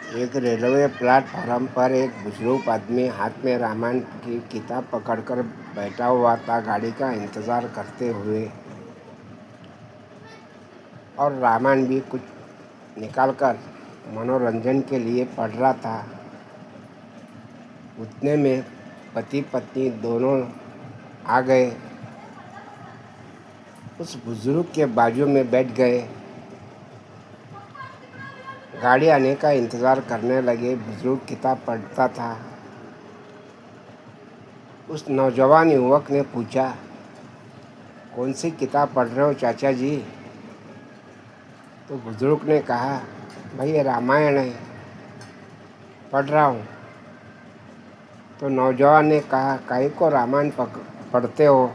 एक railway platform पर एक बुजुर्ग आदमी हाथ में रामायण की किताब पकड़कर बैठा हुआ था, गाड़ी का इंतज़ार करते हुए। और रामायण भी कुछ निकालकर मनोरंजन के लिए पढ़ रहा था। उतने में पति पत्नी दोनों आ गए, उस बुजुर्ग के बाजू में बैठ गए। गाड़ी आने का इंतज़ार करने लगे। बुजुर्ग किताब पढ़ता था। उस नौजवान युवक ने पूछा, कौन सी किताब पढ़ रहे हो चाचा जी? तो बुजुर्ग ने कहा, भाई ये रामायण है, पढ़ रहा हूँ। तो नौजवान ने कहा, काहे को रामायण पढ़ते हो?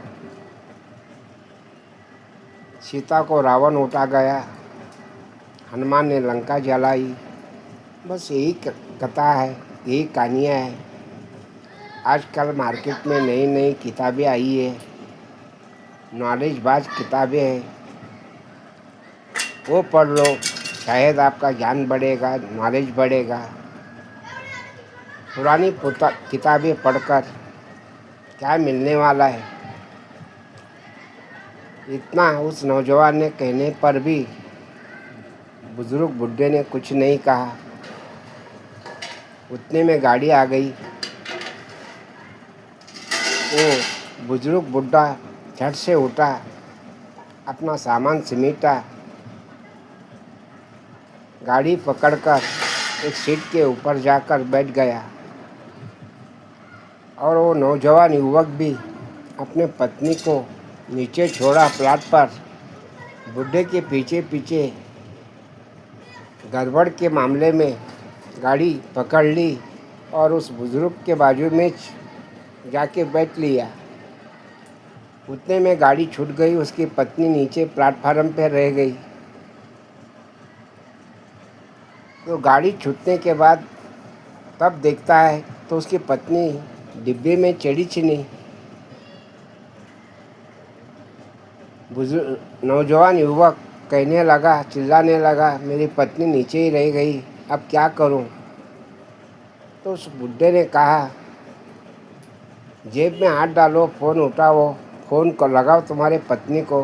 सीता को रावण उठा गया, हनुमान ने लंका जलाई, बस यही कथा है, यही कहानियाँ हैं। आजकल मार्केट में नई नई किताबें आई है, नॉलेज बाज किताबें हैं, वो पढ़ लो, शायद आपका ज्ञान बढ़ेगा, नॉलेज बढ़ेगा। पुरानी किताबें पढ़कर क्या मिलने वाला है? इतना उस नौजवान ने कहने पर भी बुजुर्ग बुढ़े ने कुछ नहीं कहा। उतने में गाड़ी आ गई। वो बुजुर्ग बुढ़ा झट से उठा, अपना सामान समेटा, गाड़ी पकड़कर एक सीट के ऊपर जाकर बैठ गया। और वो नौजवान युवक भी अपने पत्नी को नीचे छोड़ा प्लाट पर। बुढ़े के पीछे पीछे गड़बड़ के मामले में गाड़ी पकड़ ली और उस बुजुर्ग के बाजू में जाके बैठ लिया। उतने में गाड़ी छूट गई। उसकी पत्नी नीचे प्लेटफार्म पर रह गई। तो गाड़ी छूटने के बाद तब देखता है तो उसकी पत्नी डिब्बे में चढ़ी नहीं। नौजवान युवक कहने लगा, चिल्लाने लगा, मेरी पत्नी नीचे ही रह गई, अब क्या करूं? तो उस बुढ़े ने कहा, जेब में हाथ डालो, फ़ोन उठाओ, फ़ोन को लगाओ तुम्हारे पत्नी को,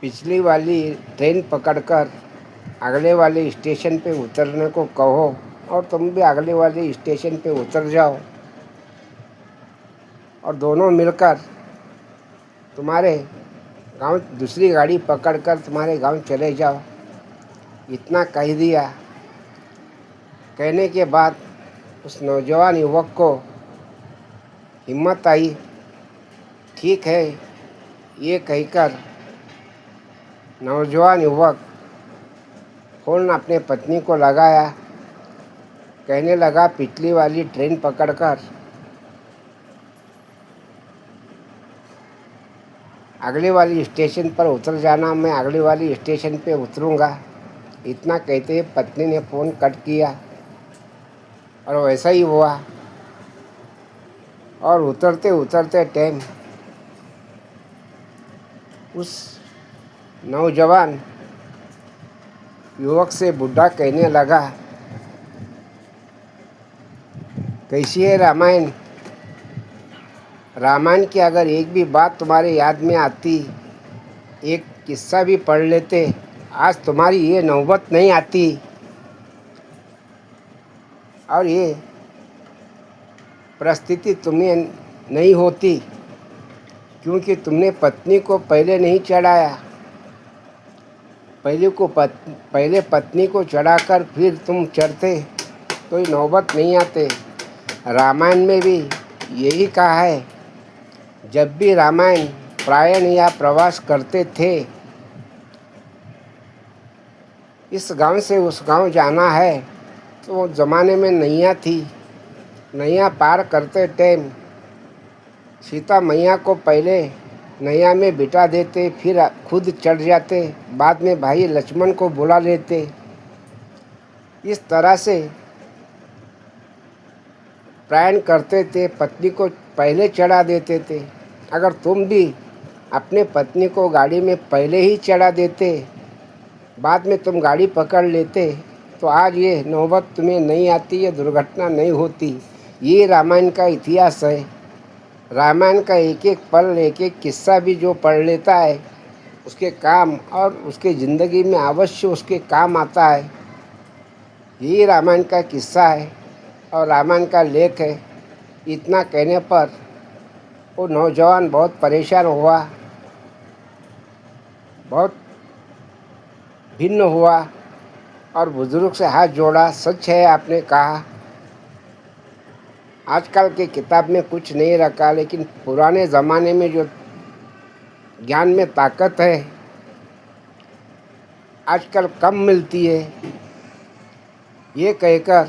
पिछली वाली ट्रेन पकड़कर अगले वाले स्टेशन पे उतरने को कहो और तुम भी अगले वाले स्टेशन पे उतर जाओ और दोनों मिलकर तुम्हारे गांव दूसरी गाड़ी पकड़कर तुम्हारे गांव चले जाओ। इतना कह दिया। कहने के बाद उस नौजवान युवक को हिम्मत आई। ठीक है, ये कहकर नौजवान युवक फ़ोन अपने पत्नी को लगाया। कहने लगा, पिछली वाली ट्रेन पकड़कर अगले वाली स्टेशन पर उतर जाना, मैं अगले वाली स्टेशन पे उतरूँगा। इतना कहते पत्नी ने फ़ोन कट किया और वैसा ही हुआ। और उतरते उतरते टाइम उस नौजवान युवक से बुढ़ा कहने लगा, कैसी है रामायण? रामायण की अगर एक भी बात तुम्हारे याद में आती, एक किस्सा भी पढ़ लेते, आज तुम्हारी ये नौबत नहीं आती और ये परिस्थिति तुम्हें नहीं होती, क्योंकि तुमने पत्नी को पहले नहीं चढ़ाया। पहले पत्नी को चढ़ाकर फिर तुम चढ़ते तो ये नौबत नहीं आते। रामायण में भी यही कहा है, जब भी रामायण प्रयाण या प्रवास करते थे, इस गांव से उस गांव जाना है, तो ज़माने में नैया थी। नैया पार करते टाइम सीता मैया को पहले नैया में बिठा देते, फिर खुद चढ़ जाते, बाद में भाई लक्ष्मण को बुला लेते। इस तरह से प्रयाण करते थे, पत्नी को पहले चढ़ा देते थे। अगर तुम भी अपने पत्नी को गाड़ी में पहले ही चढ़ा देते बाद में तुम गाड़ी पकड़ लेते तो आज ये नौबत तुम्हें नहीं आती, ये दुर्घटना नहीं होती। ये रामायण का इतिहास है। रामायण का एक एक पल, एक एक किस्सा भी जो पढ़ लेता है उसके काम और उसके ज़िंदगी में अवश्य उसके काम आता है। यही रामायण का किस्सा है और रामायण का लेख है। इतना कहने पर वो नौजवान बहुत परेशान हुआ, बहुत भिन्न हुआ और बुज़ुर्ग से हाथ जोड़ा। सच है आपने कहा, आजकल के किताब में कुछ नहीं रखा, लेकिन पुराने ज़माने में जो ज्ञान में ताकत है आजकल कम मिलती है। ये कहकर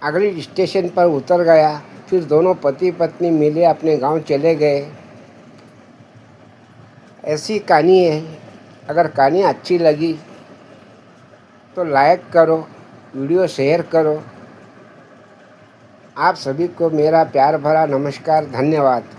अगली स्टेशन पर उतर गया। फिर दोनों पति पत्नी मिले, अपने गांव चले गए। ऐसी कहानी है। अगर कहानी अच्छी लगी तो लाइक करो, वीडियो शेयर करो। आप सभी को मेरा प्यार भरा नमस्कार, धन्यवाद।